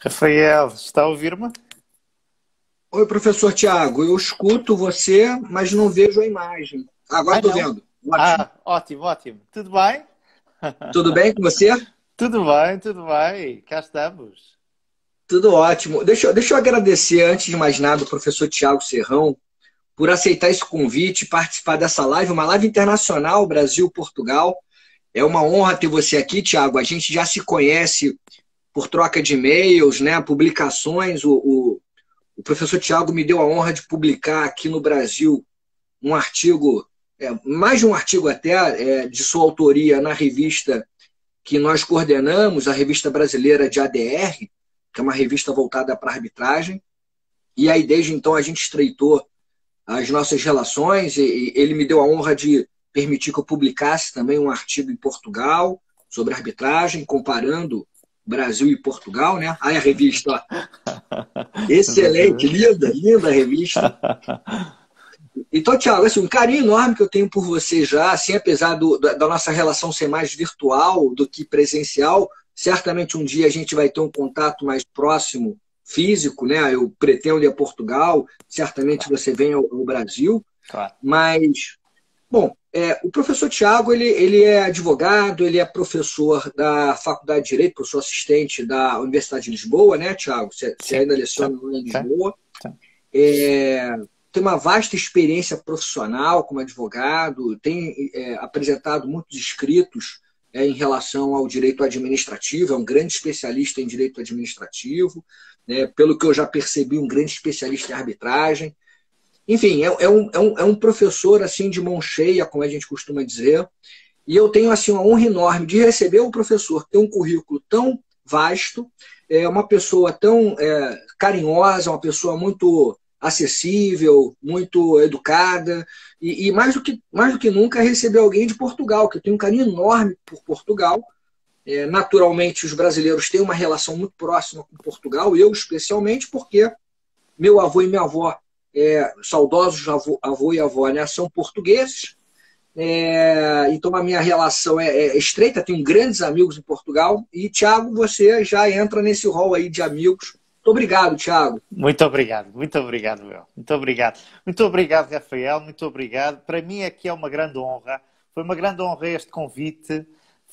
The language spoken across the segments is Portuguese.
Rafael, está a ouvir-me? Oi, professor Tiago, eu escuto você, mas não vejo a imagem. Agora Ah, estou não? vendo. Ótimo. Ótimo, ótimo. Tudo bem? Tudo bem com você? Tudo bem, tudo bem. Cá estamos. Tudo ótimo. Deixa eu agradecer, antes de mais nada, o professor Tiago Serrão, por aceitar esse convite e participar dessa live, uma live internacional, Brasil-Portugal. É uma honra ter você aqui, Tiago. A gente já se conhece por troca de e-mails, né, publicações. O professor Tiago me deu a honra de publicar aqui no Brasil um artigo, mais de um artigo até, de sua autoria na revista que nós coordenamos, a Revista Brasileira de ADR, que é uma revista voltada para a arbitragem. E aí, desde então, a gente estreitou as nossas relações e ele me deu a honra de permitir que eu publicasse também um artigo em Portugal sobre arbitragem, comparando Brasil e Portugal, né? Aí a revista, ó, excelente, linda, linda a revista. Então, Thiago, assim, um carinho enorme que eu tenho por você já, assim, apesar da nossa relação ser mais virtual do que presencial, certamente um dia a gente vai ter um contato mais próximo, físico, né? Eu pretendo ir a Portugal, certamente você vem ao Brasil, Claro. mas, bom, o professor Tiago, ele é advogado, ele é professor da Faculdade de Direito, professor assistente da Universidade de Lisboa, né, Tiago? Você Sim, ainda leciona lá em sim, Lisboa. sim. Tem uma vasta experiência profissional como advogado, tem apresentado muitos escritos em relação ao direito administrativo, é um grande especialista em direito administrativo, né, pelo que eu já percebi, um grande especialista em arbitragem. Enfim, é um professor assim de mão cheia, como a gente costuma dizer, e eu tenho assim uma honra enorme de receber um professor que tem um currículo tão vasto, uma pessoa tão carinhosa, uma pessoa muito acessível, muito educada, e mais do que nunca receber alguém de Portugal, que eu tenho um carinho enorme por Portugal. Naturalmente, os brasileiros têm uma relação muito próxima com Portugal, eu especialmente, porque meu avô e minha avó, saudosos avô e avó, né, são portugueses. Então a minha relação é estreita, tenho grandes amigos em Portugal. E, Thiago, você já entra nesse rol aí de amigos. Muito obrigado, Thiago. Muito obrigado, meu. Muito obrigado. Muito obrigado, Rafael, muito obrigado. Para mim aqui é uma grande honra. Foi uma grande honra este convite.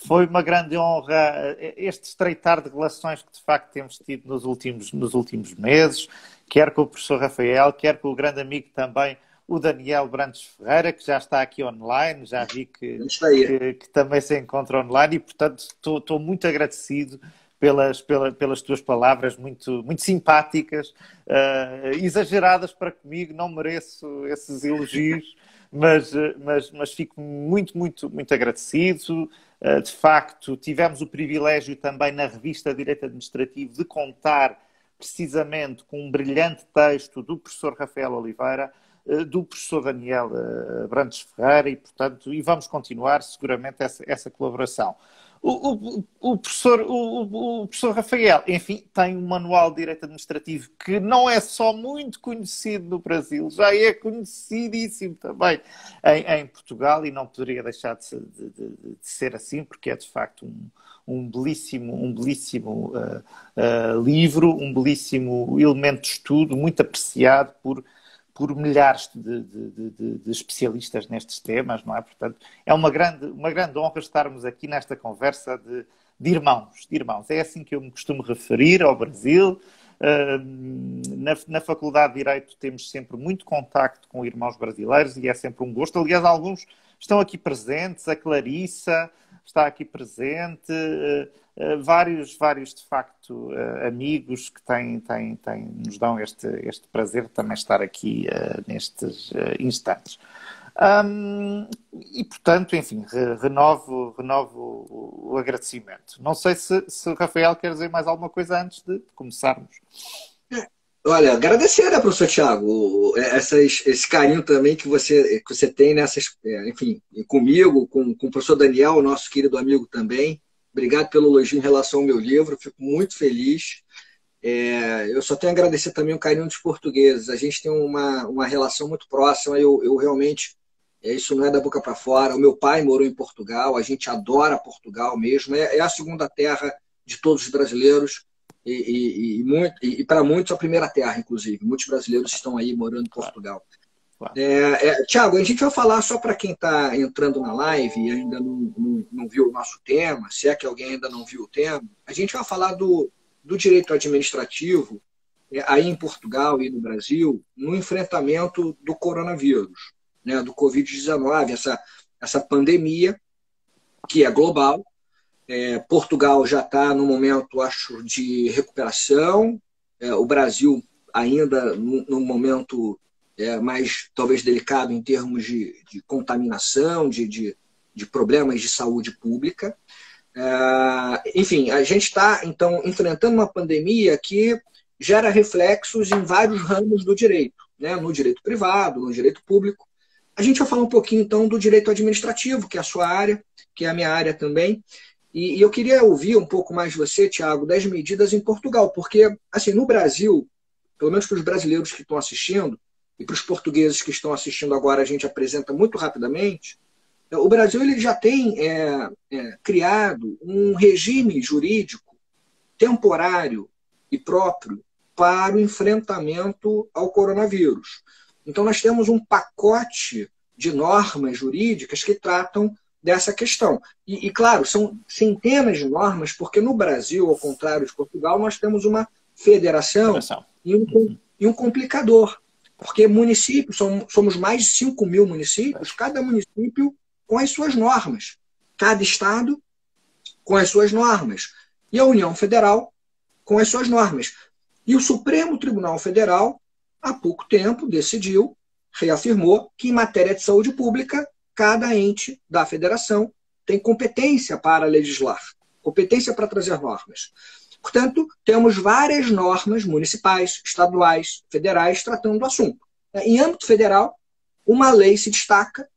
Foi uma grande honra este estreitar de relações que de facto temos tido nos últimos meses, quer com o professor Rafael, quer com o grande amigo também, o Daniel Brandes Ferreira, que já está aqui online, já vi que também se encontra online e, portanto, estou muito agradecido pelas tuas palavras muito, muito simpáticas, exageradas para comigo, não mereço esses elogios, mas fico muito, muito, muito agradecido. De facto, tivemos o privilégio também na revista Direito Administrativo de contar precisamente com um brilhante texto do professor Rafael Oliveira, do professor Daniel Brandes Ferreira e vamos continuar seguramente essa colaboração. O professor Rafael, enfim, tem um manual de direito administrativo que não é só muito conhecido no Brasil, já é conhecidíssimo também em Portugal e não poderia deixar de ser assim, porque é de facto um belíssimo livro, um belíssimo elemento de estudo, muito apreciado por milhares de especialistas nestes temas, não é? Portanto, é uma grande honra estarmos aqui nesta conversa de irmãos. É assim que eu me costumo referir ao Brasil. Na Faculdade de Direito temos sempre muito contacto com irmãos brasileiros e é sempre um gosto. Aliás, alguns estão aqui presentes, a Clarissa está aqui presente, vários de facto amigos que nos dão este prazer de também estar aqui nestes instantes. E portanto, enfim, renovo o agradecimento. Não sei se o Rafael quer dizer mais alguma coisa antes de começarmos. Olha, agradecer, né, professor Tiago, esse carinho também que você tem nessas, enfim, comigo, com o professor Daniel, nosso querido amigo também. Obrigado pelo elogio em relação ao meu livro, fico muito feliz. Eu só tenho a agradecer também o carinho dos portugueses. A gente tem uma relação muito próxima, eu realmente, isso não é da boca para fora. O meu pai morou em Portugal, a gente adora Portugal mesmo, é a segunda terra de todos os brasileiros. e para muitos a primeira terra, inclusive. Muitos brasileiros estão aí morando em Portugal. Claro. Tiago, a gente vai falar só para quem está entrando na live e ainda não viu o nosso tema, se é que alguém ainda não viu o tema, a gente vai falar do direito administrativo aí em Portugal e no Brasil no enfrentamento do coronavírus, né, do Covid-19, essa pandemia que é global. Portugal já está no momento, acho, de recuperação, o Brasil ainda num momento mais, talvez, delicado em termos de contaminação, de problemas de saúde pública. Enfim, a gente está, então, enfrentando uma pandemia que gera reflexos em vários ramos do direito, né? No direito privado, no direito público. A gente vai falar um pouquinho, então, do direito administrativo, que é a sua área, que é a minha área também. E eu queria ouvir um pouco mais de você, Tiago, das medidas em Portugal, porque, assim, no Brasil, pelo menos para os brasileiros que estão assistindo, e para os portugueses que estão assistindo agora, a gente apresenta muito rapidamente, o Brasil ele já tem criado um regime jurídico temporário e próprio para o enfrentamento ao coronavírus. Então, nós temos um pacote de normas jurídicas que tratam dessa questão. E, claro, são centenas de normas, porque no Brasil, ao contrário de Portugal, nós temos uma federação e um complicador. Porque municípios, somos mais de 5 mil municípios, cada município com as suas normas. Cada estado com as suas normas. E a União Federal com as suas normas. E o Supremo Tribunal Federal, há pouco tempo, decidiu, reafirmou, que em matéria de saúde pública, cada ente da federação tem competência para legislar, competência para trazer normas. Portanto, temos várias normas municipais, estaduais, federais tratando do assunto. Em âmbito federal, uma lei se destaca,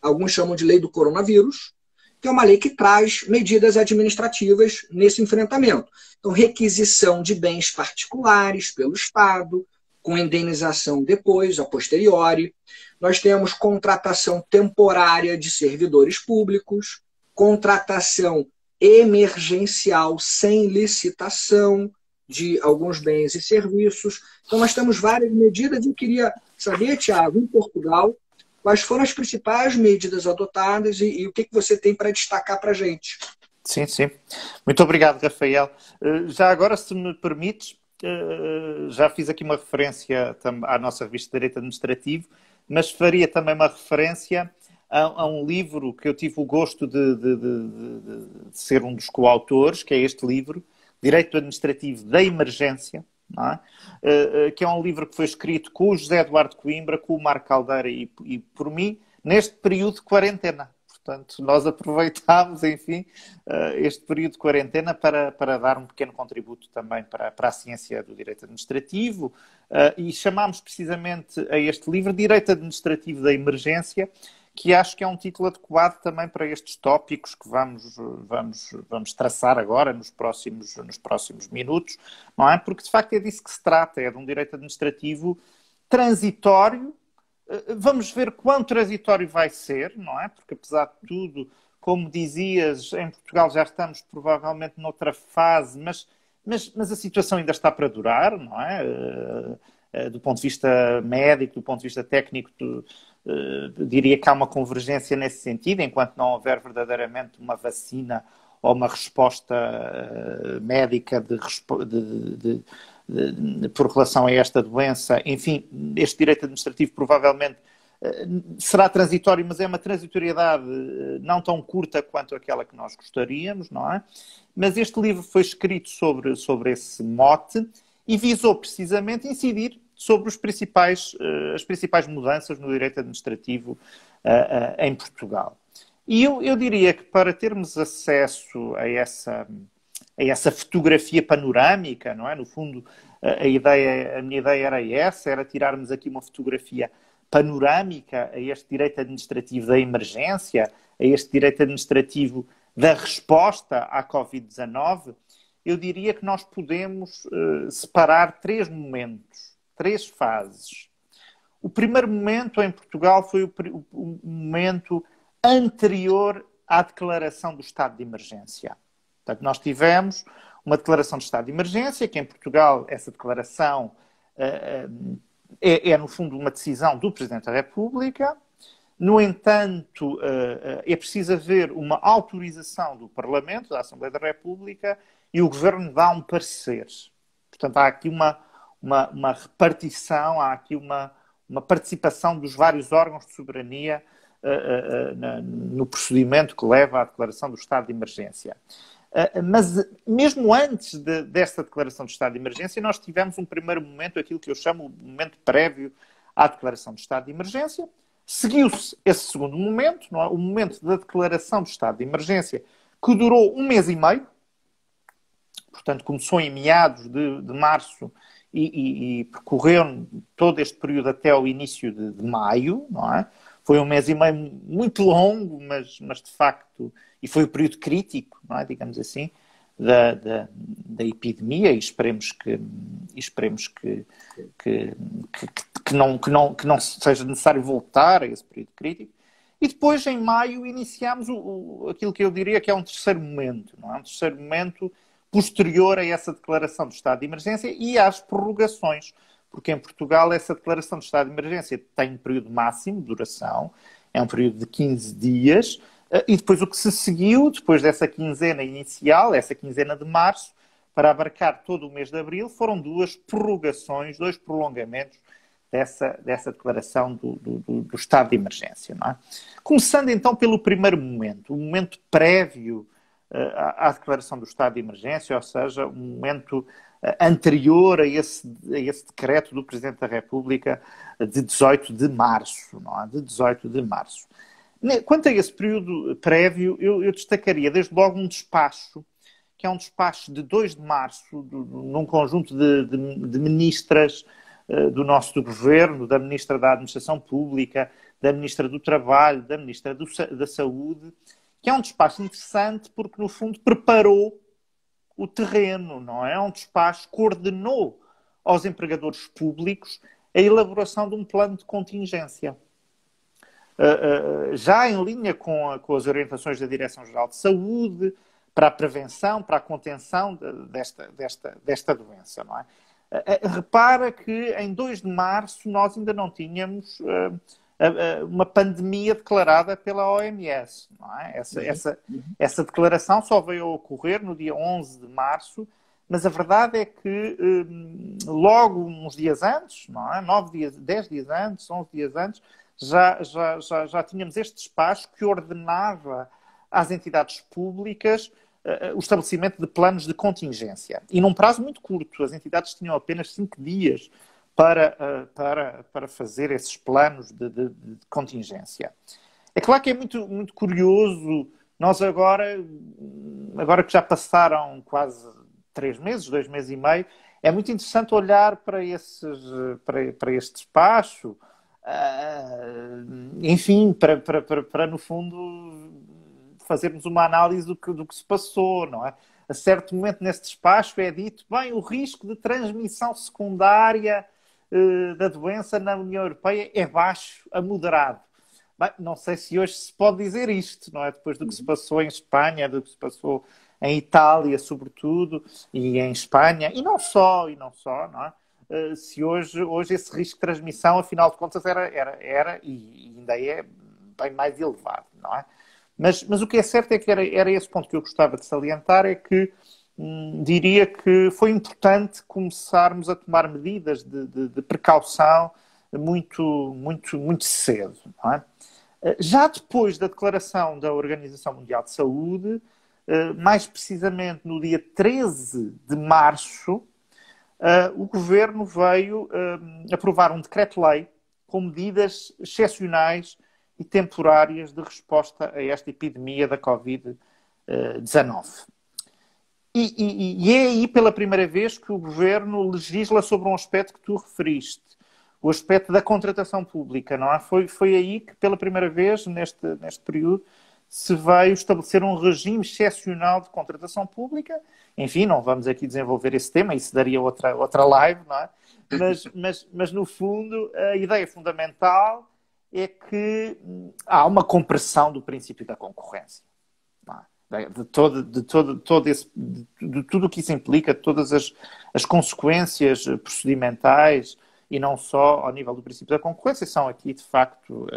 alguns chamam de lei do coronavírus, que é uma lei que traz medidas administrativas nesse enfrentamento. Então, requisição de bens particulares pelo Estado, com indenização depois, a posteriori. Nós temos contratação temporária de servidores públicos, contratação emergencial sem licitação de alguns bens e serviços. Então, nós temos várias medidas. Eu queria saber, Tiago, em Portugal, quais foram as principais medidas adotadas e o que você tem para destacar para a gente. Sim, sim. Muito obrigado, Rafael. Já agora, se me permites, já fiz aqui uma referência à nossa revista de Direito Administrativo, mas faria também uma referência a um livro que eu tive o gosto de ser um dos coautores, que é este livro, Direito Administrativo da Emergência, não é? Que é um livro que foi escrito com o José Eduardo Coimbra, com o Marco Caldeira e por mim, neste período de quarentena. Portanto, nós aproveitámos, enfim, este período de quarentena para dar um pequeno contributo também para a ciência do direito administrativo e chamámos precisamente a este livro Direito Administrativo da Emergência, que acho que é um título adequado também para estes tópicos que vamos traçar agora nos próximos minutos, não é? Porque, de facto, é disso que se trata, é de um direito administrativo transitório. Vamos ver quão transitório vai ser, não é? Porque, apesar de tudo, como dizias, em Portugal já estamos provavelmente noutra fase, mas a situação ainda está para durar, não é? Do ponto de vista médico, do ponto de vista técnico, diria que há uma convergência nesse sentido, enquanto não houver verdadeiramente uma vacina ou uma resposta médica por relação a esta doença. Enfim, este direito administrativo provavelmente será transitório, mas é uma transitoriedade não tão curta quanto aquela que nós gostaríamos, não é? Mas este livro foi escrito sobre esse mote e visou precisamente incidir sobre as principais mudanças no direito administrativo em Portugal. E eu diria que para termos acesso a essa fotografia panorâmica, não é? No fundo, a minha ideia era essa, era tirarmos aqui uma fotografia panorâmica a este direito administrativo da emergência, a este direito administrativo da resposta à Covid-19. Eu diria que nós podemos separar 3 momentos, 3 fases. O primeiro momento em Portugal foi o momento anterior à declaração do estado de emergência. Portanto, nós tivemos uma declaração de estado de emergência, que em Portugal essa declaração no fundo, uma decisão do Presidente da República. No entanto, é preciso haver uma autorização do Parlamento, da Assembleia da República, e o Governo dá um parecer. Portanto, há aqui uma repartição, há aqui uma participação dos vários órgãos de soberania no procedimento que leva à declaração do estado de emergência. Mas mesmo antes desta declaração de estado de emergência, nós tivemos um primeiro momento, aquilo que eu chamo o momento prévio à declaração de estado de emergência. Seguiu-se esse segundo momento, não é? O momento da declaração de estado de emergência, que durou 1 mês e meio. Portanto, começou em meados de março e percorreu todo este período até o início de maio, não é? Foi 1 mês e meio muito longo, mas de facto, e foi o período crítico, não é? Digamos assim, da epidemia, e esperemos que não seja necessário voltar a esse período crítico. E depois, em maio, iniciámos aquilo que eu diria que é um terceiro momento, não é? Um terceiro momento posterior a essa declaração de estado de emergência e às prorrogações, porque em Portugal essa declaração de estado de emergência tem um período máximo de duração, é um período de 15 dias, e depois o que se seguiu, depois dessa quinzena inicial, essa quinzena de março, para abarcar todo o mês de abril, foram 2 prorrogações, 2 prolongamentos dessa declaração do estado de emergência. Não é? Começando então pelo primeiro momento, o momento prévio à declaração do estado de emergência, ou seja, um momento anterior a esse decreto do Presidente da República de 18 de março. Não é? De 18 de março. Quanto a esse período prévio, eu destacaria desde logo um despacho, que é um despacho de 2 de março, num conjunto de ministras do nosso governo, da Ministra da Administração Pública, da Ministra do Trabalho, da Ministra da Saúde, que é um despacho interessante porque, no fundo, preparou o terreno, não é? É um despacho que coordenou aos empregadores públicos a elaboração de um plano de contingência. Já em linha com as orientações da Direção-Geral de Saúde, para a prevenção, para a contenção desta doença, não é? Repara que em 2 de março nós ainda não tínhamos uma pandemia declarada pela OMS. Não é? Essa declaração só veio a ocorrer no dia 11 de março, mas a verdade é que logo uns dias antes, não é? 10 dias antes, 11 dias antes, já tínhamos este despacho que ordenava às entidades públicas o estabelecimento de planos de contingência. E num prazo muito curto, as entidades tinham apenas 5 dias para fazer esses planos de contingência. É claro que é muito, muito curioso, nós agora que já passaram quase 3 meses, 2 meses e meio, é muito interessante olhar para este despacho, enfim, para no fundo fazermos uma análise do que se passou, não é? A certo momento nesse despacho é dito, bem, o risco de transmissão secundária da doença na União Europeia é baixo a moderado. Bem, não sei se hoje se pode dizer isto, não é? Depois do que se passou em Espanha, do que se passou em Itália, sobretudo, e em Espanha, e não só, não é? Se hoje esse risco de transmissão, afinal de contas, era e ainda é bem mais elevado, não é? Mas o que é certo é que era esse ponto que eu gostava de salientar, é que diria que foi importante começarmos a tomar medidas de precaução muito, muito, muito cedo. Não é? Já depois da declaração da Organização Mundial de Saúde, mais precisamente no dia 13 de março, o Governo veio aprovar um decreto-lei com medidas excepcionais e temporárias de resposta a esta epidemia da Covid-19. E é aí pela primeira vez que o Governo legisla sobre um aspecto que tu referiste, o aspecto da contratação pública, não é? Foi aí que pela primeira vez, neste período, se veio estabelecer um regime excepcional de contratação pública. Enfim, não vamos aqui desenvolver esse tema, isso daria outra live, não é? Mas no fundo, a ideia fundamental é que há uma compressão do princípio da concorrência. Não é? de tudo o que isso implica, de todas as consequências procedimentais e não só ao nível do princípio da concorrência, são aqui, de facto,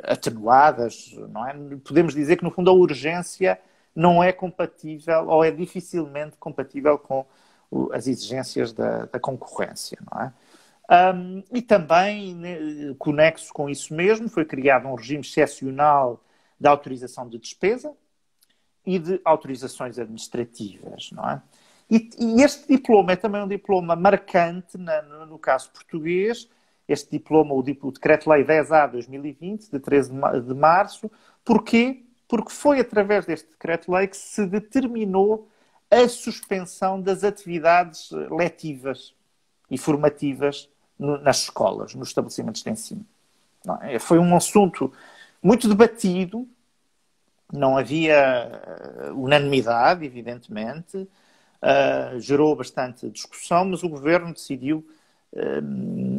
atenuadas, não é? Podemos dizer que, no fundo, a urgência não é compatível ou é dificilmente compatível com as exigências da concorrência, não é? E também, conexo com isso mesmo, foi criado um regime excepcional de autorização de despesa e de autorizações administrativas, não é? E este diploma é também um diploma marcante no caso português. Este diploma, o Decreto-Lei 10A/2020, de 13 de março. Porquê? Porque foi através deste Decreto-Lei que se determinou a suspensão das atividades letivas e formativas nas escolas, nos estabelecimentos de ensino. Não é? Foi um assunto muito debatido, não havia unanimidade, evidentemente, gerou bastante discussão, mas o governo decidiu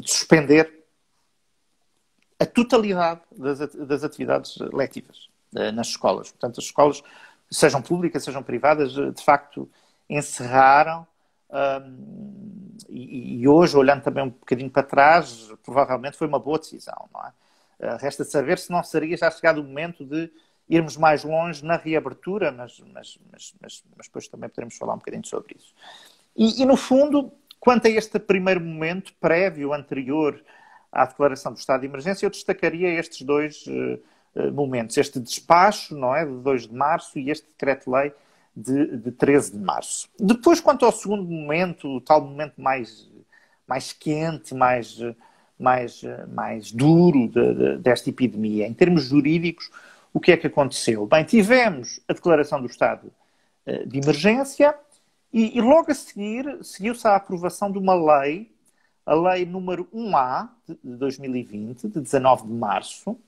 suspender a totalidade das atividades letivas nas escolas. Portanto, as escolas, sejam públicas, sejam privadas, de facto encerraram. E hoje, olhando também um bocadinho para trás, provavelmente foi uma boa decisão, não é? Resta saber se não seria já chegado o momento de irmos mais longe na reabertura, mas depois também poderemos falar um bocadinho sobre isso. E no fundo, quanto a este primeiro momento, prévio, anterior à declaração do estado de emergência, eu destacaria estes dois momentos. Este despacho, não é, de 2 de março e este decreto-lei de 13 de março. Depois, quanto ao segundo momento, o tal momento mais quente, mais duro desta epidemia, em termos jurídicos, o que é que aconteceu? Bem, tivemos a declaração do estado de emergência e logo a seguir seguiu-se a aprovação de uma lei, a lei número 1A de 2020, de 19 de março.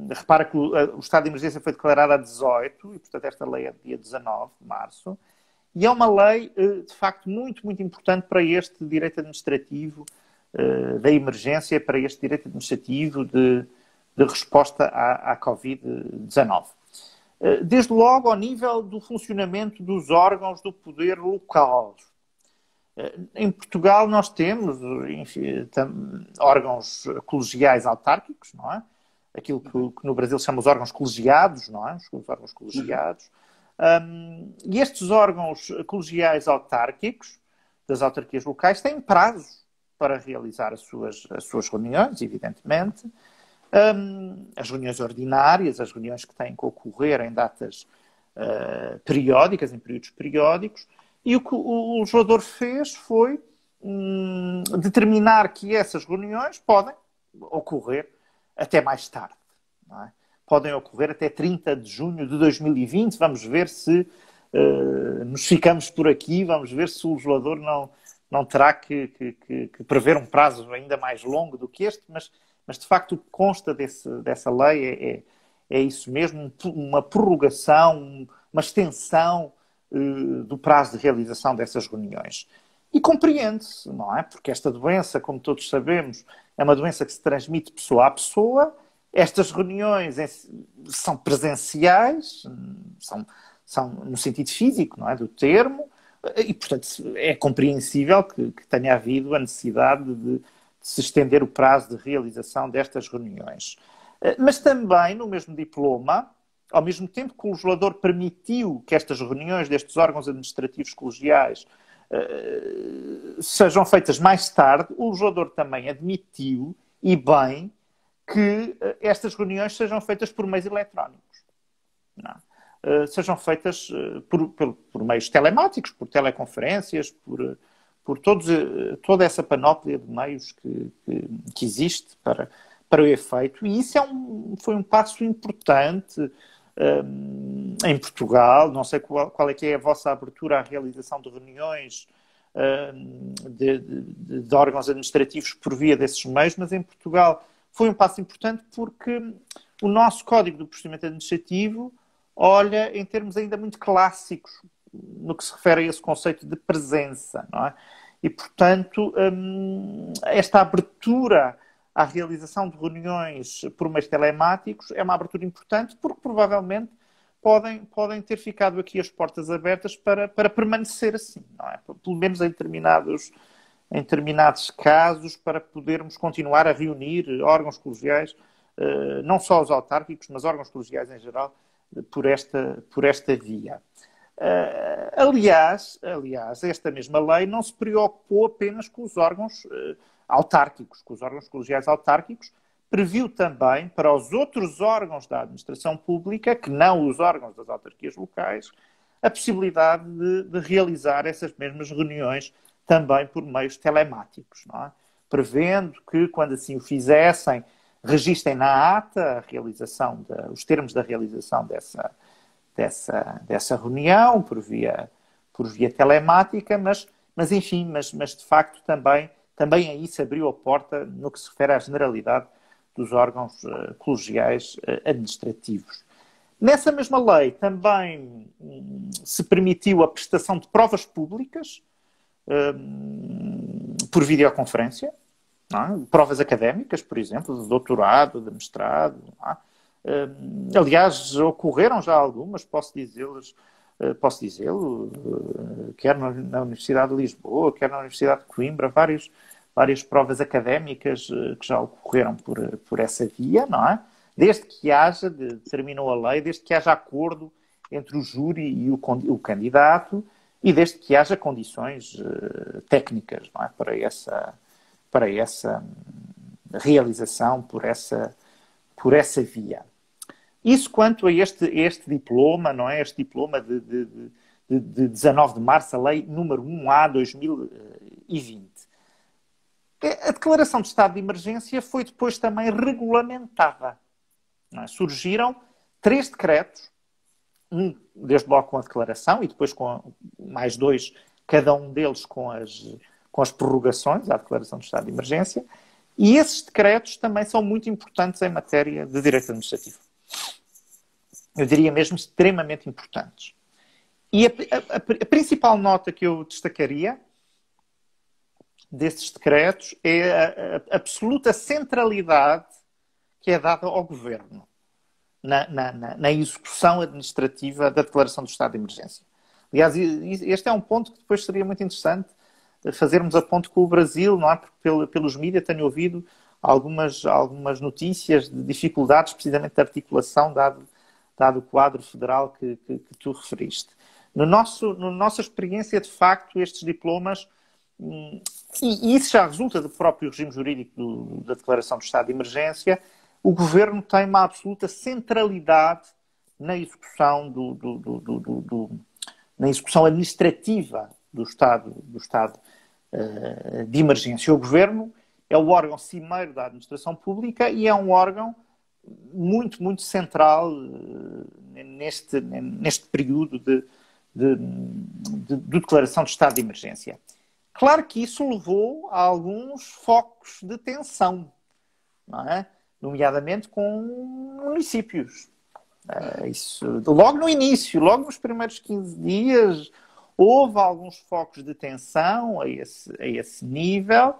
Repara que o estado de emergência foi declarado a 18 e, portanto, esta lei é de dia 19 de março. E é uma lei, de facto, muito, muito importante para este direito administrativo da emergência, para este direito administrativo de resposta à Covid-19. Desde logo ao nível do funcionamento dos órgãos do poder local. Em Portugal nós temos, enfim, órgãos colegiais autárquicos, não é? Aquilo que no Brasil se chama os órgãos colegiados, não é? Os órgãos colegiados. E estes órgãos colegiais autárquicos, das autarquias locais, têm prazo para realizar as suas reuniões, evidentemente. As reuniões ordinárias, as reuniões que têm que ocorrer em datas periódicas, em períodos periódicos. E o que o legislador fez foi determinar que essas reuniões podem ocorrer até mais tarde. Não é? Podem ocorrer até 30 de junho de 2020. Vamos ver se nos ficamos por aqui, vamos ver se o legislador não terá que prever um prazo ainda mais longo do que este, mas de facto o que consta dessa lei é isso mesmo, uma prorrogação, uma extensão do prazo de realização dessas reuniões. E compreende-se, não é? Porque esta doença, como todos sabemos, é uma doença que se transmite pessoa a pessoa. Estas reuniões são presenciais, são no sentido físico, não é? Do termo, e, portanto, é compreensível que tenha havido a necessidade de se estender o prazo de realização destas reuniões. Mas também, no mesmo diploma, ao mesmo tempo que o legislador permitiu que estas reuniões destes órgãos administrativos colegiais sejam feitas mais tarde, o legislador também admitiu, e bem, que estas reuniões sejam feitas por meios eletrónicos. Não. Sejam feitas por meios telemáticos, por teleconferências, por toda essa panóplia de meios que existe para o efeito. E isso foi um passo importante em Portugal. Não sei qual é que é a vossa abertura à realização de reuniões de órgãos administrativos por via desses meios, mas em Portugal foi um passo importante porque o nosso Código do Procedimento Administrativo olha em termos ainda muito clássicos no que se refere a esse conceito de presença, não é? E, portanto, esta abertura à realização de reuniões por meios telemáticos é uma abertura importante porque, provavelmente, podem ter ficado aqui as portas abertas para permanecer assim, não é? Pelo menos em determinados casos, para podermos continuar a reunir órgãos colegiais, não só os autárquicos, mas órgãos colegiais em geral, por esta via. Aliás, esta mesma lei não se preocupou apenas com os órgãos autárquicos, com os órgãos colegiais autárquicos, previu também para os outros órgãos da administração pública, que não os órgãos das autarquias locais, a possibilidade de realizar essas mesmas reuniões também por meios telemáticos, não é? Prevendo que, quando assim o fizessem, registrem na ata a realização os termos da realização dessa reunião por via telemática, mas de facto também aí se abriu a porta no que se refere à generalidade dos órgãos colegiais administrativos. Nessa mesma lei também se permitiu a prestação de provas públicas por videoconferência, não é? Provas académicas, por exemplo, de doutorado, de mestrado. Não é? Aliás, ocorreram já algumas, posso dizê-lo, quer na Universidade de Lisboa, quer na Universidade de Coimbra, várias provas académicas que já ocorreram por essa via, não é? Desde que terminou a lei, desde que haja acordo entre o júri e o candidato e desde que haja condições técnicas, não é? para essa realização, por essa via. Isso quanto a este diploma, não é? Este diploma de 19 de março, a lei número 1A/2020. A declaração de estado de emergência foi depois também regulamentada. Não é? Surgiram 3 decretos, desde logo com a declaração e depois com mais 2, cada um deles com as prorrogações à declaração de estado de emergência, e esses decretos também são muito importantes em matéria de direito administrativo. Eu diria mesmo extremamente importantes. E a principal nota que eu destacaria desses decretos é a absoluta centralidade que é dada ao Governo na execução administrativa da declaração do estado de emergência. Aliás, este é um ponto que depois seria muito interessante fazermos a ponto com o Brasil, não é? Porque pelos mídias tenho ouvido algumas notícias de dificuldades precisamente de articulação, dado o quadro federal que tu referiste. Na nossa experiência, de facto, estes diplomas, e isso já resulta do próprio regime jurídico da declaração do estado de emergência, o Governo tem uma absoluta centralidade na execução na execução administrativa do estado de emergência. O Governo é o órgão cimeiro da administração pública e é um órgão muito, muito central neste período de declaração de estado de emergência. Claro que isso levou a alguns focos de tensão, não é? Nomeadamente com municípios. Logo no início, logo nos primeiros 15 dias, houve alguns focos de tensão a esse nível,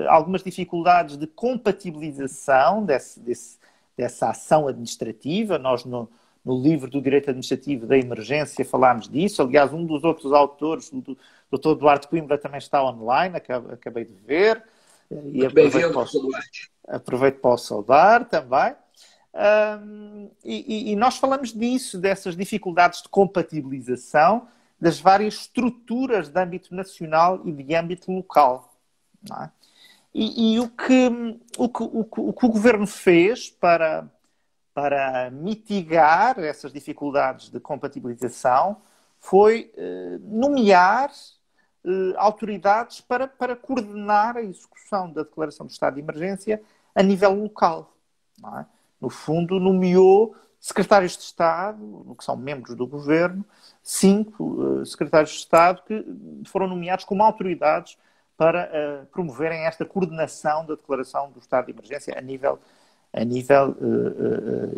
algumas dificuldades de compatibilização dessa ação administrativa. Nós, no livro do Direito Administrativo da Emergência, falámos disso. Aliás, um dos outros autores, o Dr. Duarte Coimbra, também está online, acabei de ver. E aproveito para o saudar também. E nós falamos disso, dessas dificuldades de compatibilização das várias estruturas de âmbito nacional e de âmbito local. Não é? E o que o Governo fez para mitigar essas dificuldades de compatibilização foi nomear autoridades para coordenar a execução da declaração do estado de emergência a nível local. Não é? No fundo, nomeou secretários de Estado, que são membros do Governo, 5 secretários de Estado que foram nomeados como autoridades para promoverem esta coordenação da declaração do estado de emergência a nível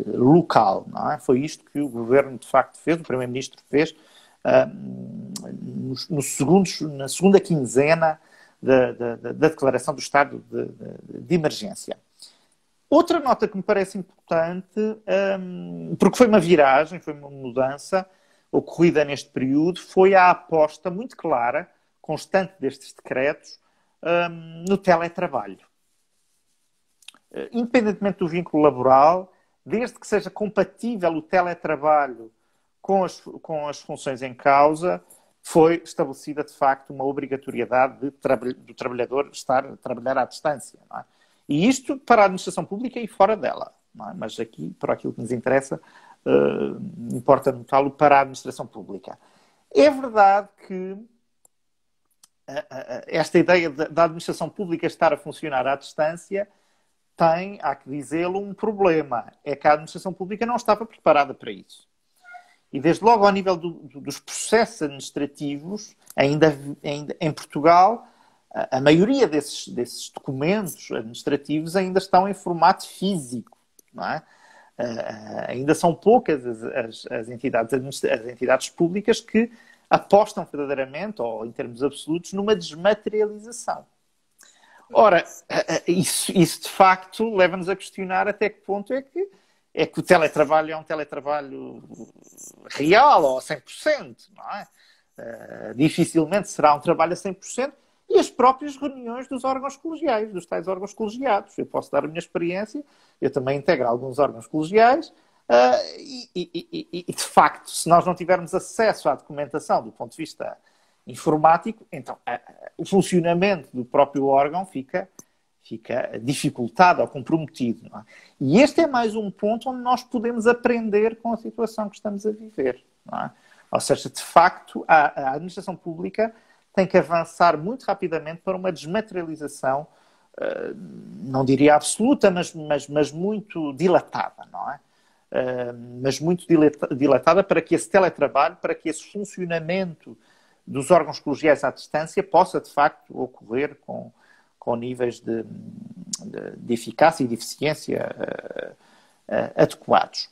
local. Não é? Foi isto que o Governo, de facto, fez, o Primeiro-Ministro fez, na segunda quinzena da declaração do estado de emergência. Outra nota que me parece importante, porque foi uma viragem, foi uma mudança ocorrida neste período, foi a aposta muito clara, constante destes decretos, no teletrabalho. Independentemente do vínculo laboral, desde que seja compatível o teletrabalho com as funções em causa, foi estabelecida, de facto, uma obrigatoriedade do trabalhador estar a trabalhar à distância. Não é? E isto para a administração pública e fora dela. Não é? Mas aqui, para aquilo que nos interessa, importa notá-lo para a administração pública. É verdade que esta ideia da administração pública estar a funcionar à distância tem, há que dizê-lo, um problema. É que a administração pública não estava preparada para isso. E desde logo ao nível dos processos administrativos, ainda em Portugal, a maioria desses documentos administrativos ainda estão em formato físico, não é? Ainda são poucas as entidades públicas que apostam verdadeiramente, ou em termos absolutos, numa desmaterialização. Ora, isso de facto leva-nos a questionar até que ponto é que o teletrabalho é um teletrabalho real ou a 100%, não é? Dificilmente será um trabalho a 100%, e as próprias reuniões dos órgãos colegiais, dos tais órgãos colegiados. Eu posso dar a minha experiência, eu também integro alguns órgãos colegiais, e de facto, se nós não tivermos acesso à documentação do ponto de vista informático, então o funcionamento do próprio órgão fica dificultado ou comprometido. Não é? E este é mais um ponto onde nós podemos aprender com a situação que estamos a viver. Não é? Ou seja, de facto, a administração pública tem que avançar muito rapidamente para uma desmaterialização, não diria absoluta, mas muito dilatada, não é? Mas muito dilatada para que esse teletrabalho, para que esse funcionamento dos órgãos colegiais à distância possa, de facto, ocorrer com níveis de eficácia e de eficiência adequados.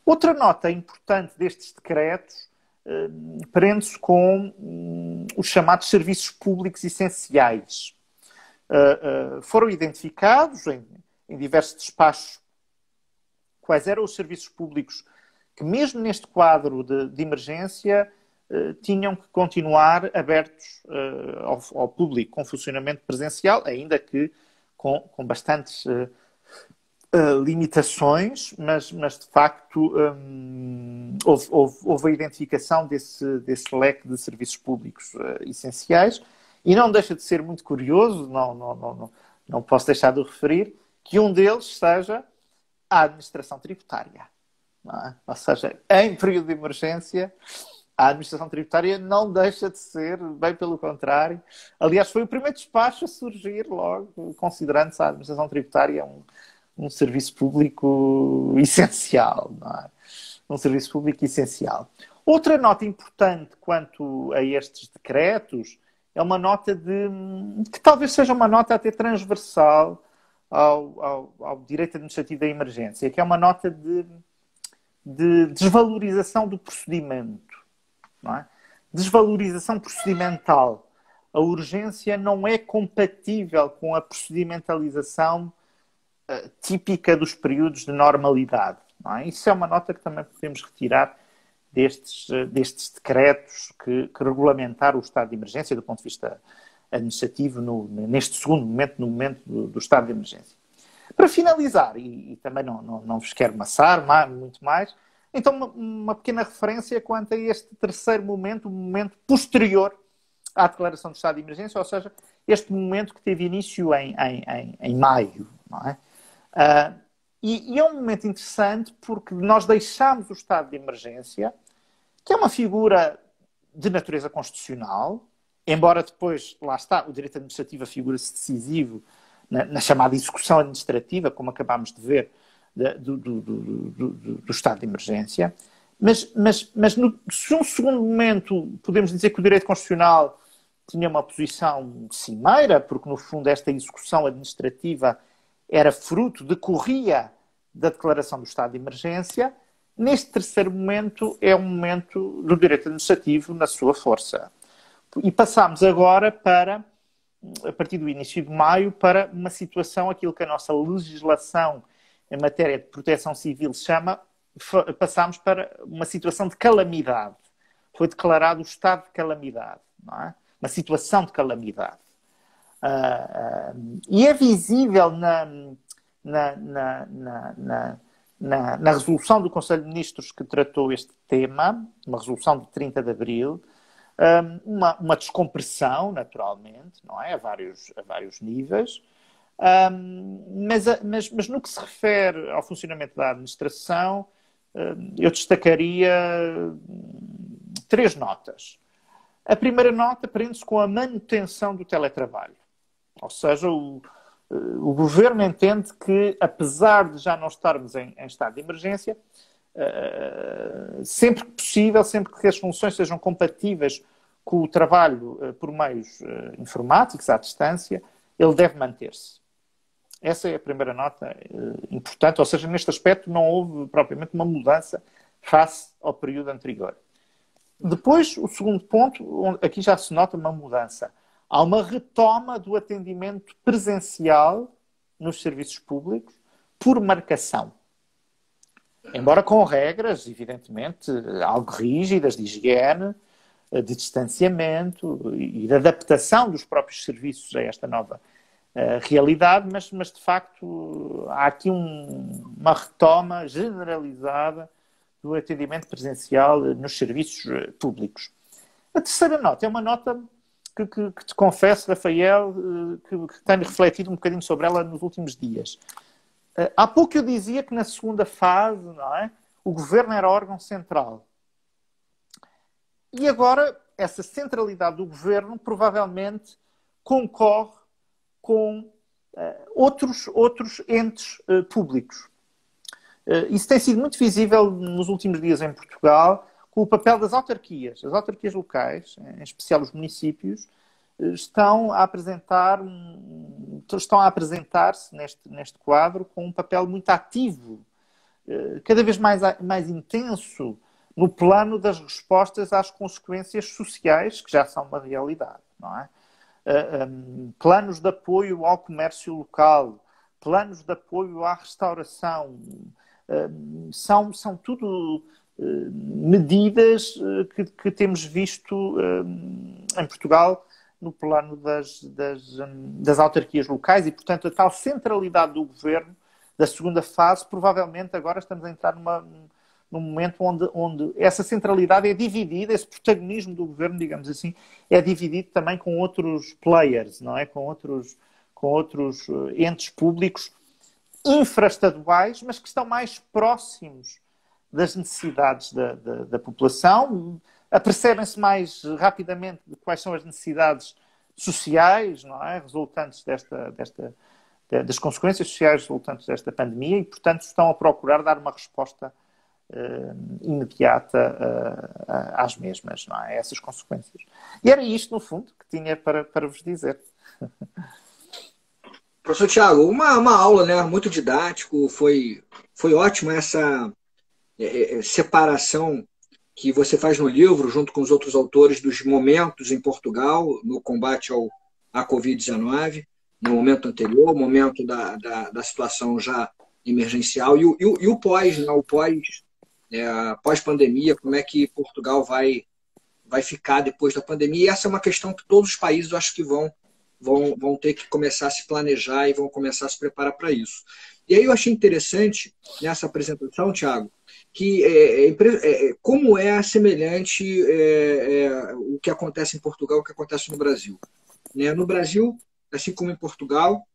Outra nota importante destes decretos prende-se com os chamados serviços públicos essenciais. Foram identificados em diversos despachos quais eram os serviços públicos que, mesmo neste quadro de emergência, tinham que continuar abertos ao público com funcionamento presencial, ainda que com bastantes limitações, mas de facto houve a identificação desse leque de serviços públicos essenciais, e não deixa de ser muito curioso, não posso deixar de o referir, que um deles seja a administração tributária. Não é? Ou seja, em período de emergência, a administração tributária não deixa de ser, bem pelo contrário. Aliás, foi o primeiro despacho a surgir logo, considerando-se a administração tributária um serviço público essencial. Não é? Um serviço público essencial. Outra nota importante quanto a estes decretos é uma nota que talvez seja uma nota até transversal ao direito administrativo da emergência, que é uma nota de desvalorização do procedimento. Não é? Desvalorização procedimental. A urgência não é compatível com a procedimentalização típica dos períodos de normalidade. Não é? Isso é uma nota que também podemos retirar destes decretos que regulamentaram o estado de emergência do ponto de vista administrativo neste segundo momento, no momento do estado de emergência. Para finalizar, e também não vos quero maçar muito mais, então uma pequena referência quanto a este terceiro momento, o momento posterior à declaração de estado de emergência, ou seja, este momento que teve início em maio. Não é? E é um momento interessante porque nós deixámos o estado de emergência, que é uma figura de natureza constitucional, embora depois, lá está, o direito administrativo figura-se decisivo na chamada execução administrativa, como acabámos de ver, do estado de emergência. Mas num segundo momento, podemos dizer que o direito constitucional tinha uma posição cimeira, porque, no fundo, esta execução administrativa era fruto, decorria da declaração do estado de emergência. Neste terceiro momento, é um momento do direito administrativo na sua força. E passámos agora a partir do início de maio, para uma situação, aquilo que a nossa legislação em matéria de proteção civil passámos para uma situação de calamidade. Foi declarado o estado de calamidade, não é? Uma situação de calamidade. E é visível na resolução do Conselho de Ministros que tratou este tema, uma resolução de 30 de abril, uma descompressão, naturalmente, não é? A vários níveis. Mas no que se refere ao funcionamento da administração, eu destacaria 3 notas. A primeira nota prende-se com a manutenção do teletrabalho. Ou seja, o governo entende que, apesar de já não estarmos em estado de emergência, sempre que possível, sempre que as soluções sejam compatíveis com o trabalho por meios informáticos, à distância, ele deve manter-se. Essa é a primeira nota importante, ou seja, neste aspecto não houve propriamente uma mudança face ao período anterior. Depois, o segundo ponto, aqui já se nota uma mudança. Há uma retoma do atendimento presencial nos serviços públicos por marcação. Embora com regras, evidentemente, algo rígidas de higiene, de distanciamento e de adaptação dos próprios serviços a esta nova realidade, mas de facto há aqui uma retoma generalizada do atendimento presencial nos serviços públicos. A terceira nota é uma nota que te confesso, Rafael, que tenho refletido um bocadinho sobre ela nos últimos dias. Há pouco eu dizia que na segunda fase, não é, o governo era órgão central. E agora essa centralidade do governo provavelmente concorre com outros entes públicos. Isso tem sido muito visível nos últimos dias em Portugal, com o papel das autarquias. As autarquias locais, em especial os municípios, estão a apresentar-se neste quadro com um papel muito ativo, cada vez mais intenso, no plano das respostas às consequências sociais, que já são uma realidade, não é? Planos de apoio ao comércio local, planos de apoio à restauração, são tudo medidas que temos visto em Portugal no plano das autarquias locais e, portanto, a tal centralidade do governo da segunda fase, provavelmente agora estamos a entrar num momento onde essa centralidade é dividida, esse protagonismo do governo, digamos assim, é dividido também com outros players, não é? Com outros entes públicos infraestaduais, mas que estão mais próximos das necessidades da população, apercebem-se mais rapidamente de quais são as necessidades sociais, não é? Resultantes das consequências sociais resultantes desta pandemia e, portanto, estão a procurar dar uma resposta imediata às mesmas, não é? A essas consequências. E era isto, no fundo, que tinha para vos dizer. Professor Tiago, uma aula, né, muito didático, foi ótima essa separação que você faz no livro, junto com os outros autores, dos momentos em Portugal no combate à Covid-19, no momento anterior, o momento da situação já emergencial, e o pós, né, pós-pandemia, como é que Portugal vai ficar depois da pandemia. E essa é uma questão que todos os países, eu acho que vão ter que começar a se planejar e vão começar a se preparar para isso. E aí eu achei interessante, nessa apresentação, Tiago, que como é semelhante o que acontece em Portugal, o que acontece no Brasil. Né? No Brasil, assim como em Portugal,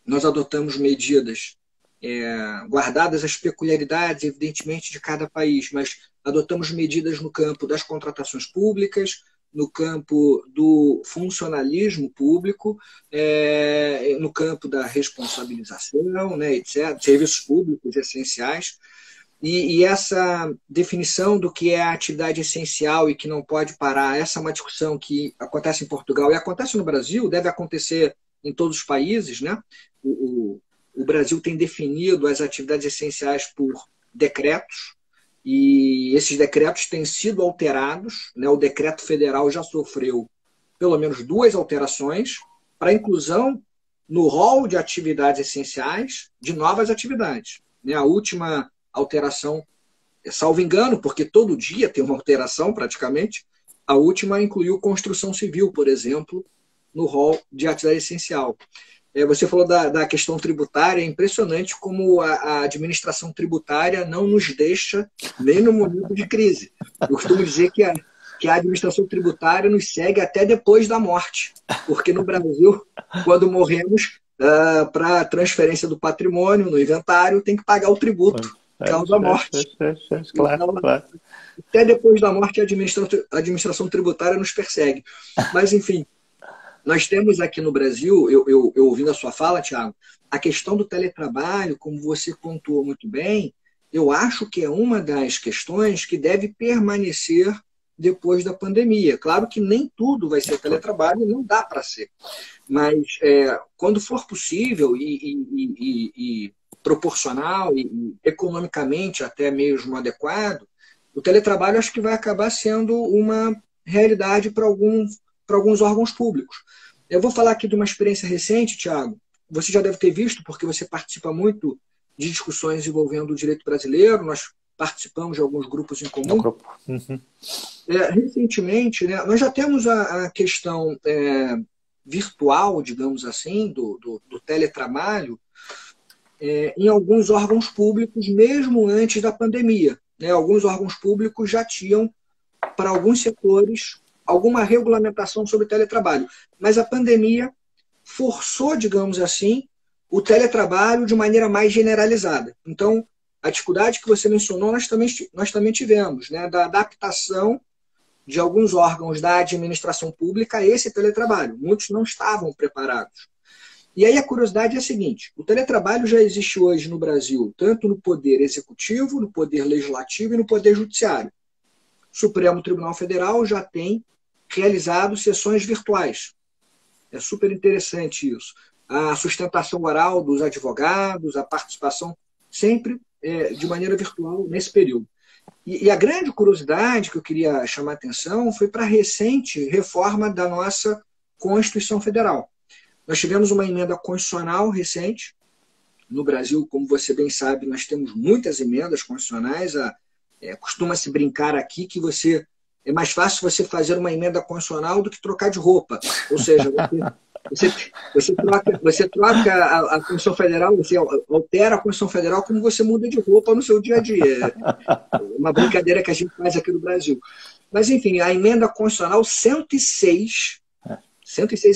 nós adotamos medidas guardadas as peculiaridades, evidentemente, de cada país, mas adotamos medidas no campo das contratações públicas, no campo do funcionalismo público, no campo da responsabilização, né, etc., serviços públicos essenciais. E essa definição do que é a atividade essencial e que não pode parar, essa é uma discussão que acontece em Portugal e acontece no Brasil, deve acontecer em todos os países, né? O Brasil tem definido as atividades essenciais por decretos, e esses decretos têm sido alterados, né? O decreto federal já sofreu pelo menos 2 alterações para inclusão no rol de atividades essenciais de novas atividades. né? A última alteração, salvo engano, porque todo dia tem uma alteração praticamente, a última incluiu construção civil, por exemplo, no rol de atividade essencial. Você falou da questão tributária, é impressionante como a administração tributária não nos deixa nem no momento de crise. Eu costumo dizer que a administração tributária nos segue até depois da morte, porque no Brasil, quando morremos, para transferência do patrimônio no inventário, tem que pagar o tributo, causa da morte. Claro, então, claro. Até depois da morte, a administração tributária nos persegue. Mas, enfim, nós temos aqui no Brasil, eu ouvindo a sua fala, Thiago, a questão do teletrabalho, como você pontuou muito bem, eu acho que é uma das questões que deve permanecer depois da pandemia. Claro que nem tudo vai ser teletrabalho, não dá para ser. Mas quando for possível e proporcional e economicamente até mesmo adequado, o teletrabalho acho que vai acabar sendo uma realidade para alguns órgãos públicos. Eu vou falar aqui de uma experiência recente, Thiago. Você já deve ter visto, porque você participa muito de discussões envolvendo o direito brasileiro, nós participamos de alguns grupos em comum. Uhum. Recentemente, né, nós já temos a questão virtual, digamos assim, do teletrabalho em alguns órgãos públicos, mesmo antes da pandemia. Né? Alguns órgãos públicos já tinham, para alguns setores, alguma regulamentação sobre teletrabalho. Mas a pandemia forçou, digamos assim, o teletrabalho de maneira mais generalizada. Então, a dificuldade que você mencionou, nós também tivemos, né, da adaptação de alguns órgãos da administração pública a esse teletrabalho. Muitos não estavam preparados. E aí a curiosidade é a seguinte, o teletrabalho já existe hoje no Brasil, tanto no poder executivo, no poder legislativo e no poder judiciário. O Supremo Tribunal Federal já tem realizado sessões virtuais. É super interessante isso. A sustentação oral dos advogados, a participação sempre de maneira virtual nesse período. E a grande curiosidade que eu queria chamar a atenção foi para a recente reforma da nossa Constituição Federal. Nós tivemos uma emenda constitucional recente. No Brasil, como você bem sabe, nós temos muitas emendas constitucionais. Costuma-se brincar aqui que é mais fácil você fazer uma emenda constitucional do que trocar de roupa. Ou seja, você troca a Constituição Federal, você altera a Constituição Federal como você muda de roupa no seu dia a dia. É uma brincadeira que a gente faz aqui no Brasil. Mas, enfim, a emenda constitucional 106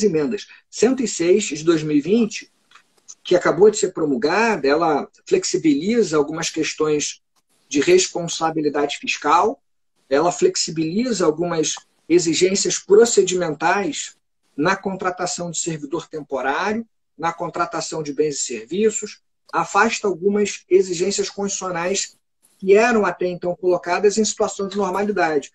emendas, 106 de 2020, que acabou de ser promulgada, ela flexibiliza algumas questões de responsabilidade fiscal, ela flexibiliza algumas exigências procedimentais na contratação de servidor temporário, na contratação de bens e serviços, afasta algumas exigências constitucionais que eram até então colocadas em situação de normalidade.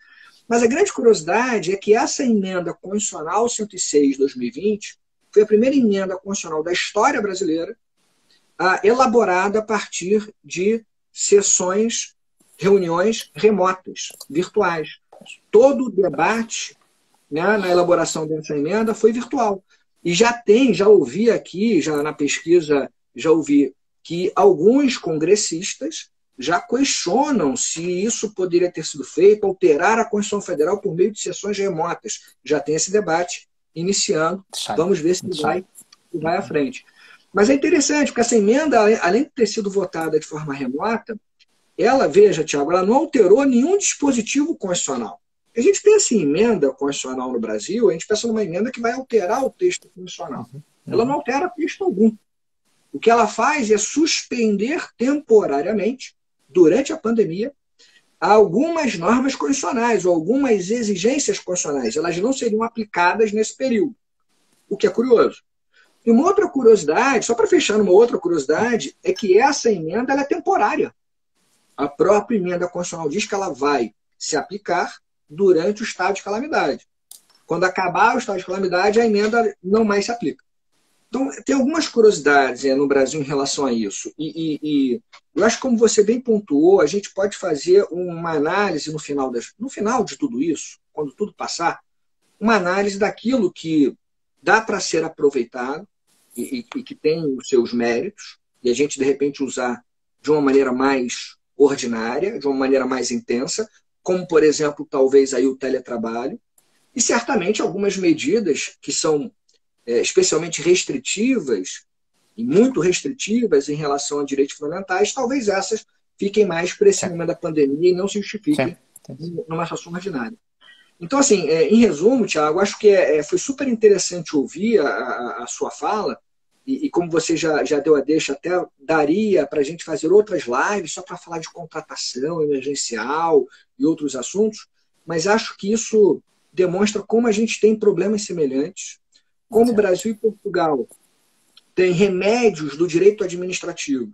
Mas a grande curiosidade é que essa emenda constitucional 106 de 2020 foi a primeira emenda constitucional da história brasileira elaborada a partir de sessões, reuniões remotas, virtuais. Todo o debate, né, na elaboração dessa emenda foi virtual. E já ouvi aqui, já na pesquisa, já ouvi que alguns congressistas já questionam se isso poderia ter sido feito, alterar a Constituição Federal por meio de sessões remotas. Já tem esse debate iniciando. Vamos ver se vai à frente. Mas é interessante, porque essa emenda, além de ter sido votada de forma remota, ela, veja, Tiago, ela não alterou nenhum dispositivo constitucional. A gente pensa em emenda constitucional no Brasil, a gente pensa numa emenda que vai alterar o texto constitucional. Ela não altera texto algum. O que ela faz é suspender temporariamente, durante a pandemia, algumas normas constitucionais ou algumas exigências constitucionais. Elas não seriam aplicadas nesse período, o que é curioso. E uma outra curiosidade, só para fechar uma outra curiosidade, é que essa emenda ela é temporária. A própria emenda constitucional diz que ela vai se aplicar durante o estado de calamidade. Quando acabar o estado de calamidade, a emenda não mais se aplica. Então, tem algumas curiosidades no Brasil em relação a isso. E eu acho que, como você bem pontuou, a gente pode fazer uma análise no final de tudo isso, quando tudo passar, uma análise daquilo que dá para ser aproveitado e que tem os seus méritos, e a gente, de repente, usar de uma maneira mais ordinária, de uma maneira mais intensa, como, por exemplo, talvez aí o teletrabalho, e certamente algumas medidas que são especialmente restritivas, e muito restritivas em relação a direitos fundamentais, talvez essas fiquem mais para esse momento da pandemia e não se justifiquem numa situação ordinária. Então, assim, em resumo, Thiago, acho que foi super interessante ouvir a sua fala, e como você já deu a deixa, até daria para a gente fazer outras lives só para falar de contratação emergencial e outros assuntos, mas acho que isso demonstra como a gente tem problemas semelhantes, como o Brasil e Portugal têm remédios do direito administrativo,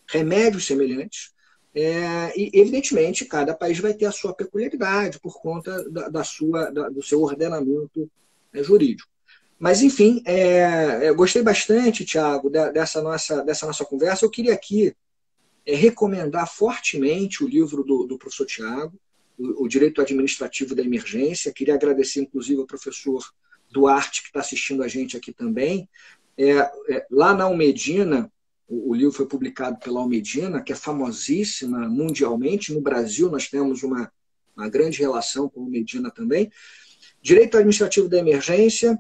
remédios semelhantes, e, evidentemente, cada país vai ter a sua peculiaridade por conta do seu ordenamento jurídico. Mas, enfim, eu gostei bastante, Thiago, dessa nossa conversa. Eu queria aqui recomendar fortemente o livro do professor Thiago, o Direito Administrativo da Emergência. Queria agradecer, inclusive, ao professor Duarte, que está assistindo a gente aqui também. Lá na Almedina, o livro foi publicado pela Almedina, que é famosíssima mundialmente. No Brasil, nós temos uma grande relação com a Almedina também. Direito Administrativo da Emergência,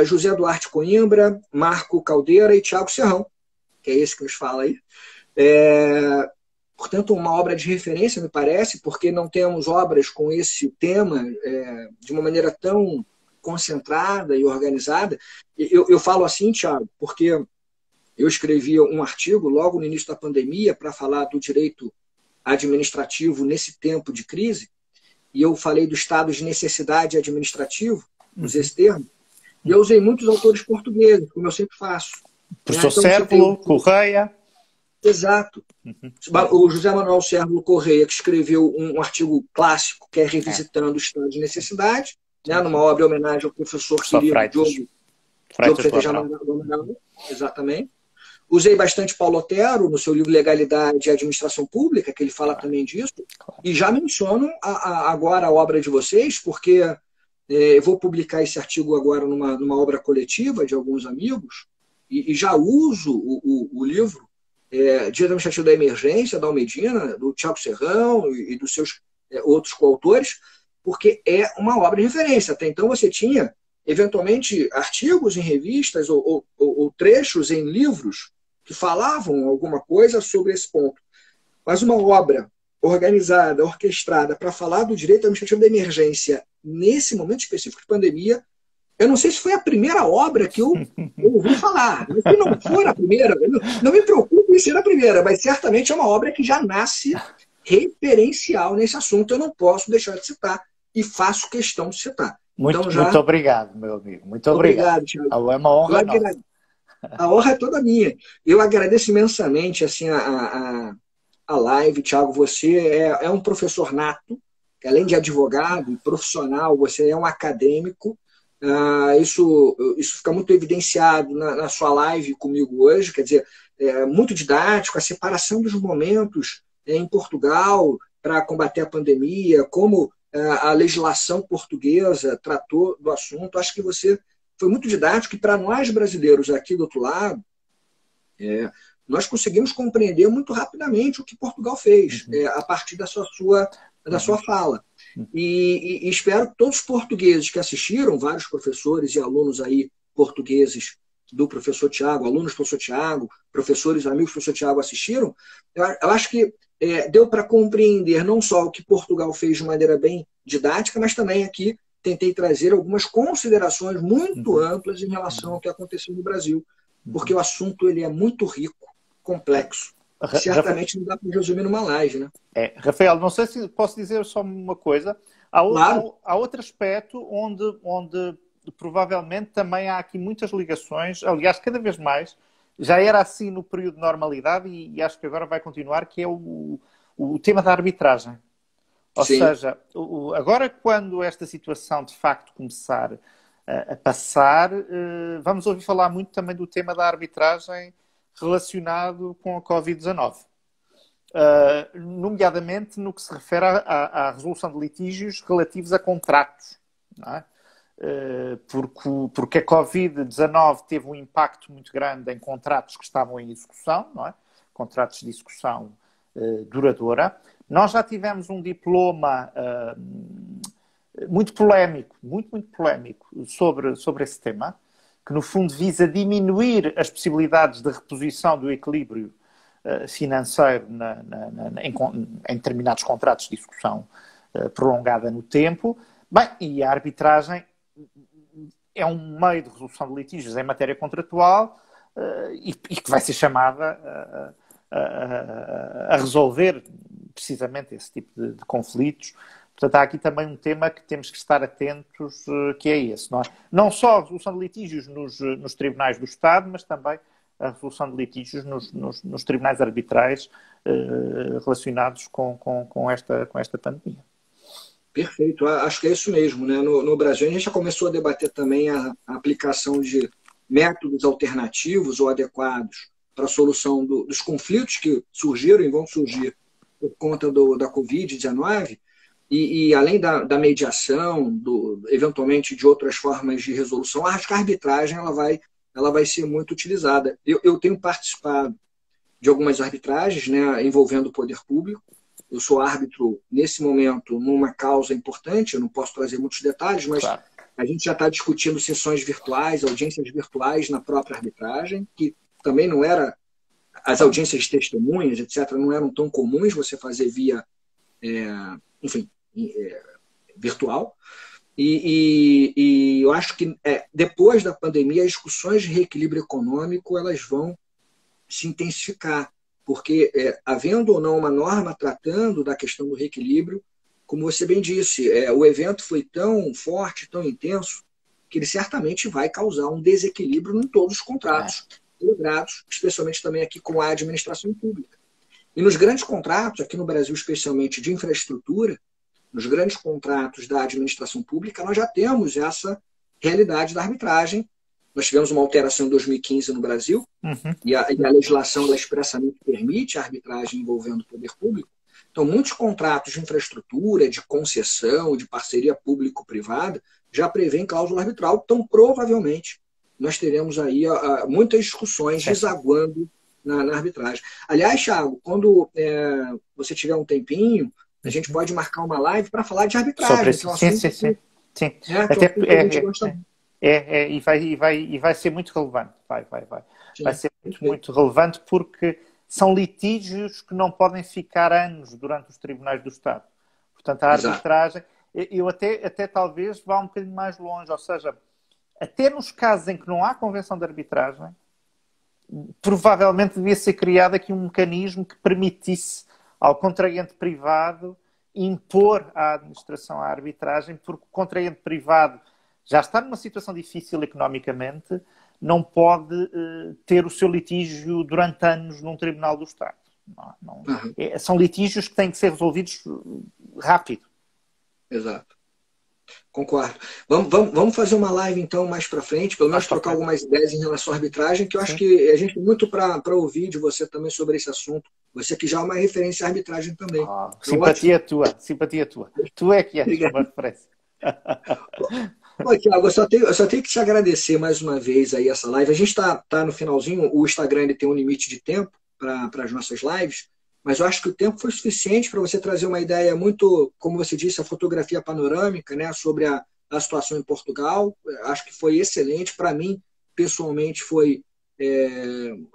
José Duarte Coimbra, Marco Caldeira e Tiago Serrão, que é esse que nos fala aí. Portanto, uma obra de referência, me parece, porque não temos obras com esse tema de uma maneira tão concentrada e organizada. Eu falo assim, Tiago, porque eu escrevi um artigo logo no início da pandemia para falar do direito administrativo nesse tempo de crise, e eu falei do estado de necessidade administrativo, usei esse termo, e eu usei muitos autores portugueses, como eu sempre faço. Professor Sérvulo Correia. Exato. O José Manuel Sérvulo Correia, que escreveu um artigo clássico, que é Revisitando o Estado de Necessidade, numa obra em homenagem ao professor querido Diogo Feijão do Amaral. Exatamente. Usei bastante Paulo Otero no seu livro Legalidade e Administração Pública, que ele fala também disso. E já menciono agora a obra de vocês, porque eu vou publicar esse artigo agora numa obra coletiva de alguns amigos, e já uso o livro Direito Administrativo da Emergência, da Almedina, do Tiago Serrão e dos seus outros coautores, porque é uma obra de referência. Até então você tinha, eventualmente, artigos em revistas ou trechos em livros que falavam alguma coisa sobre esse ponto. Mas uma obra organizada, orquestrada, para falar do direito administrativo da emergência nesse momento específico de pandemia, eu não sei se foi a primeira obra que eu ouvi falar. Mas se não for a primeira, não me preocupo em ser a primeira, mas certamente é uma obra que já nasce referencial nesse assunto. Eu não posso deixar de citar e faço questão de citar. Muito obrigado, meu amigo. Muito obrigado. Thiago. É uma honra nossa. A honra é toda minha. Eu agradeço imensamente assim, a live, Thiago. Você é um professor nato, que além de advogado e profissional, você é um acadêmico. Isso fica muito evidenciado na sua live comigo hoje. Quer dizer, muito didático, a separação dos momentos em Portugal para combater a pandemia, como a legislação portuguesa tratou do assunto. Acho que você foi muito didático, e para nós brasileiros aqui do outro lado, nós conseguimos compreender muito rapidamente o que Portugal fez, a partir da sua fala. E espero que todos os portugueses que assistiram, vários professores e alunos aí portugueses do professor Tiago, alunos do professor Tiago, professores, amigos do professor Tiago assistiram, eu acho que deu para compreender não só o que Portugal fez de maneira bem didática, mas também aqui tentei trazer algumas considerações muito amplas em relação ao que aconteceu no Brasil, porque o assunto ele é muito rico, complexo. Certamente não dá para resumir numa live, né? Rafael, não sei se posso dizer só uma coisa. Há outro aspecto onde provavelmente também há aqui muitas ligações, aliás, cada vez mais, já era assim no período de normalidade e acho que agora vai continuar, que é o tema da arbitragem. Ou seja, agora quando esta situação de facto começar a passar, vamos ouvir falar muito também do tema da arbitragem relacionado com a Covid-19. Nomeadamente no que se refere à resolução de litígios relativos a contratos. Não é? Porque a Covid-19 teve um impacto muito grande em contratos que estavam em execução, não é? contratos de execução duradoura. Nós já tivemos um diploma muito polémico, muito polémico sobre esse tema, que no fundo visa diminuir as possibilidades de reposição do equilíbrio financeiro em determinados contratos de execução prolongada no tempo. Bem, e a arbitragem é um meio de resolução de litígios em matéria contratual e que vai ser chamada a resolver precisamente esse tipo de conflitos. Portanto, há aqui também um tema que temos que estar atentos, que é esse. Não só a resolução de litígios nos tribunais do Estado, mas também a resolução de litígios nos tribunais arbitrais relacionados com esta pandemia. Perfeito, acho que é isso mesmo, né? No Brasil, a gente já começou a debater também a aplicação de métodos alternativos ou adequados para a solução dos conflitos que surgiram e vão surgir por conta da Covid-19. E além da mediação, eventualmente de outras formas de resolução, acho que a arbitragem ela vai ser muito utilizada. Eu tenho participado de algumas arbitragens, né, envolvendo o poder público. Eu sou árbitro, nesse momento, numa causa importante, eu não posso trazer muitos detalhes, mas claro, a gente já está discutindo sessões virtuais, audiências virtuais na própria arbitragem, que também não era... As audiências de testemunhas, etc., não eram tão comuns você fazer via, virtual. E eu acho que depois da pandemia, as discussões de reequilíbrio econômico elas vão se intensificar, porque havendo ou não uma norma tratando da questão do reequilíbrio, como você bem disse, o evento foi tão forte, tão intenso, que ele certamente vai causar um desequilíbrio em todos os contratos celebrados, especialmente também aqui com a administração pública. E nos grandes contratos, aqui no Brasil especialmente de infraestrutura, nos grandes contratos da administração pública, nós já temos essa realidade da arbitragem. Nós tivemos uma alteração em 2015 no Brasil, e a legislação ela expressamente permite a arbitragem envolvendo o poder público. Então, muitos contratos de infraestrutura, de concessão, de parceria público-privada, já prevêem cláusula arbitral. Então, provavelmente, nós teremos aí muitas discussões desaguando na arbitragem. Aliás, Thiago, quando você tiver um tempinho, a gente pode marcar uma live para falar de arbitragem. Sim. E vai ser muito relevante. Vai ser muito relevante porque são litígios que não podem ficar anos durante os tribunais do Estado. Portanto, a arbitragem... Eu até talvez vá um bocadinho mais longe. Ou seja, até nos casos em que não há convenção de arbitragem, provavelmente devia ser criado aqui um mecanismo que permitisse ao contraente privado impor à administração a arbitragem, porque o contraente privado já está numa situação difícil economicamente, não pode ter o seu litígio durante anos num tribunal do Estado. São litígios que têm que ser resolvidos rápido. Exato. Concordo. Vamos fazer uma live, então, mais para frente, pelo menos trocar algumas ideias em relação à arbitragem, que eu acho que a gente tem muito para ouvir de você também sobre esse assunto. Você que já é uma referência à arbitragem também. Simpatia tua. Tu é que és uma referência. Tiago, eu só tenho que te agradecer mais uma vez aí essa live. A gente está no finalzinho, o Instagram ele tem um limite de tempo para as nossas lives, mas eu acho que o tempo foi suficiente para você trazer uma ideia muito, como você disse, a fotografia panorâmica, né, sobre a situação em Portugal. Acho que foi excelente. Para mim, pessoalmente, foi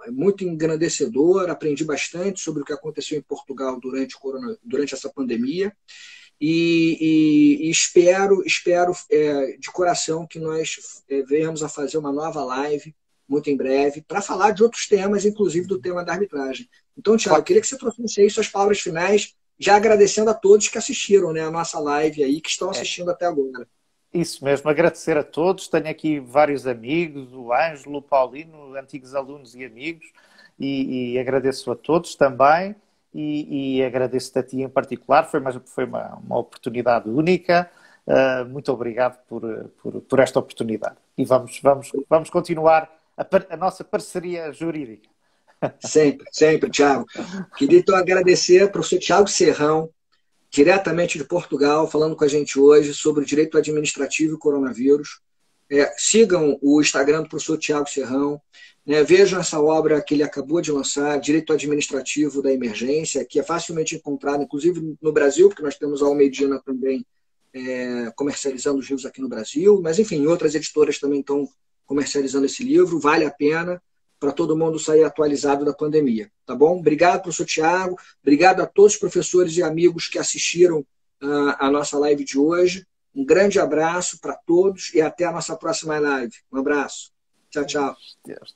muito engrandecedor. Aprendi bastante sobre o que aconteceu em Portugal durante essa pandemia. E espero de coração que nós venhamos a fazer uma nova live muito em breve, para falar de outros temas, inclusive do tema da arbitragem. Então, Thiago, eu queria que você trouxesse aí suas palavras finais, já agradecendo a todos que assistiram, né, a nossa live aí, que estão assistindo até agora. Isso mesmo, agradecer a todos. Tenho aqui vários amigos, o Ângelo, o Paulino, antigos alunos e amigos, e agradeço a todos também, e agradeço-te a ti em particular, foi uma oportunidade única. Muito obrigado por esta oportunidade. E vamos continuar a nossa parceria jurídica. Sempre, Thiago. Queria então agradecer ao professor Thiago Serrão, diretamente de Portugal, falando com a gente hoje sobre o direito administrativo e coronavírus. Sigam o Instagram do professor Thiago Serrão. né? Vejam essa obra que ele acabou de lançar, Direito Administrativo da Emergência, que é facilmente encontrada, inclusive no Brasil, porque nós temos a Almedina também comercializando os livros aqui no Brasil, mas enfim, outras editoras também estão comercializando esse livro, vale a pena para todo mundo sair atualizado da pandemia, tá bom? Obrigado, professor Tiago, obrigado a todos os professores e amigos que assistiram a nossa live de hoje. Um grande abraço para todos e até a nossa próxima live. Um abraço. Tchau, tchau. Deus.